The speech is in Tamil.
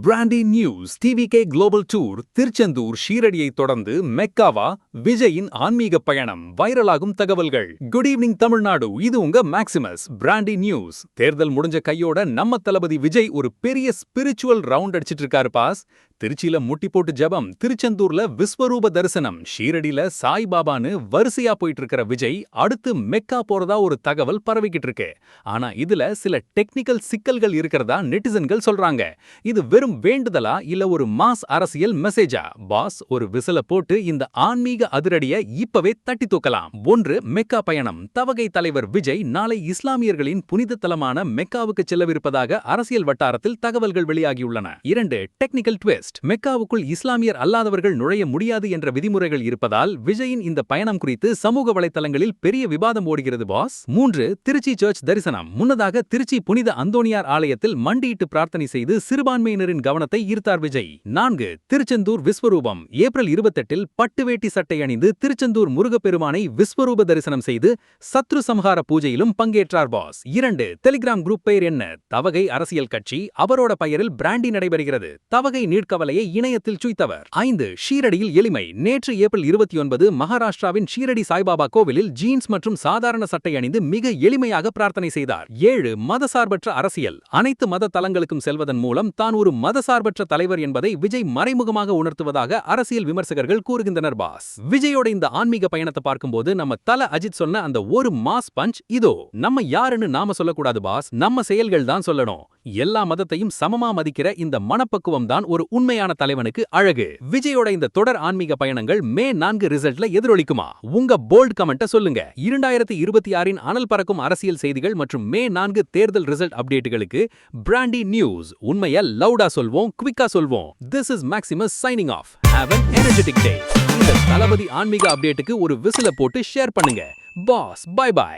Brandy news TVK global tour Tiruchendur ஷீரடியை தொடர்ந்து மெக்காவா விஜயின் ஆன்மீக பயணம் வைரலாகும் தகவல்கள். குட் ஈவினிங் தமிழ்நாடு, இது உங்க மேக்சிமஸ் பிராண்டி நியூஸ். தேர்தல் முடிஞ்ச கையோட நம்ம தளபதி விஜய் ஒரு பெரிய ஸ்பிரிச்சுவல் ரவுண்ட் அடிச்சிட்டு இருக்காரு பாஸ். திருச்சியில முட்டி போட்டு ஜபம், திருச்செந்தூர்ல விஸ்வரூப தரிசனம், ஷீரடியில சாய்பாபான்னு வரிசையா போயிட்டு இருக்கிற விஜய் அடுத்து மெக்கா போறதா ஒரு தகவல் பரவிக்கிட்டு இருக்கு. ஆனா இதுல சில டெக்னிக்கல் சிக்கல்கள் இருக்கிறதா நெட்டிசன்கள் சொல்றாங்க. இது வெறும் வேண்டுதலா இல்ல ஒரு மாஸ் அரசியல் மெசேஜா? பாஸ் ஒரு விசில போட்டு இந்த ஆன்மீக அதிரடிய இப்பவே தட்டி தூக்கலாம். 1. மெக்கா பயணம். தவகை தலைவர் விஜய் நாளை இஸ்லாமியர்களின் புனித தலமான மெக்காவுக்கு செல்லவிருப்பதாக அரசியல் வட்டாரத்தில் தகவல்கள் வெளியாகியுள்ளன. 2. Technical twist. மெக்காவுக்குள் இஸ்லாமியர் அல்லாதவர்கள் நுழைய முடியாது என்ற விதிமுறைகள் இருப்பதால் விஜயின் இந்த பயணம் குறித்து சமூக வலைத்தளங்களில் பெரிய விவாதம் ஓடுகிறது பாஸ். 3. திருச்சி சர்ச் தரிசனம். முன்னதாக திருச்சி புனித அந்தோணியார் ஆலயத்தில் மண்டியிட்டு பிரார்த்தனை செய்து சிறுபான்மையினரின் கவனத்தை ஈர்த்தார் விஜய். 4. திருச்செந்தூர் விஸ்வரூபம். ஏப்ரல் 28 பட்டு வேட்டி சட்டை அணிந்து திருச்செந்தூர் முருகப்பெருமானை விஸ்வரூப தரிசனம் செய்து சத்ரு சம்ஹார பூஜையிலும் பங்கேற்றார் பாஸ். 2. டெலிகிராம் குரூப் பெயர் என்ன? தவகை அரசியல் கட்சி, அவரோட பெயரில் பிராண்டி நடைபெறுகிறது. தவகை நீட்கவலையை இணையத்தில் சுய்த்தவர். 5. ஷீரடியில் எளிமை. நேற்று ஏப்ரல் 29 மகாராஷ்டிராவின் ஷீரடி சாய்பாபா கோவிலில் ஜீன்ஸ் மற்றும் சாதாரண சட்டை அணிந்து மிக எளிமையாக பிரார்த்தனை செய்தார். 7. மதசார்பற்ற அரசியல். அனைத்து மத தலங்களுக்கும் செல்வதன் மூலம் தான் ஒரு மதசார்பற்ற தலைவர் என்பதை விஜய் மறைமுகமாக உணர்த்துவதாக அரசியல் விமர்சகர்கள் கூறுகின்றனர் பாஸ். விஜயோட இந்த ஆன்மீக பயணத்தை பார்க்கும்போது நம்ம தல அஜித் சொன்ன அந்த ஒரு மாஸ் பஞ்ச் இதோ. நம்ம யாருன்னு நாம சொல்லக்கூடாது பாஸ், நம்ம செயல்கள் தான் சொல்லணும். எல்லா மதத்தையும் சமமா மதிக்கிற இந்த மனப்பக்குவம் தான் ஒரு உண்மையான தலைவனுக்கு அழகு. விஜயோட இந்த தொடர் ஆன்மீக பயணங்கள் மே 4 ரிசல்ட்ல எதிரொலிக்குமா? உங்க போல்ட் கமெண்ட சொல்லுங்க. 2026 அனல் பறக்கும் அரசியல் செய்திகள் மற்றும் மே 4 தேர்தல் ரிசல்ட் அப்டேட்டுகளுக்கு பிராண்டி நியூஸ். உண்மைய லவுடா சொல்வோம், குவிக்கா சொல்வோம். This is Maximus signing off. Have an energetic day. இந்த தளபதி ஆன்மீக அப்டேட்டுக்கு ஒரு விசில போட்டு ஷேர் பண்ணுங்க. Boss, bye by.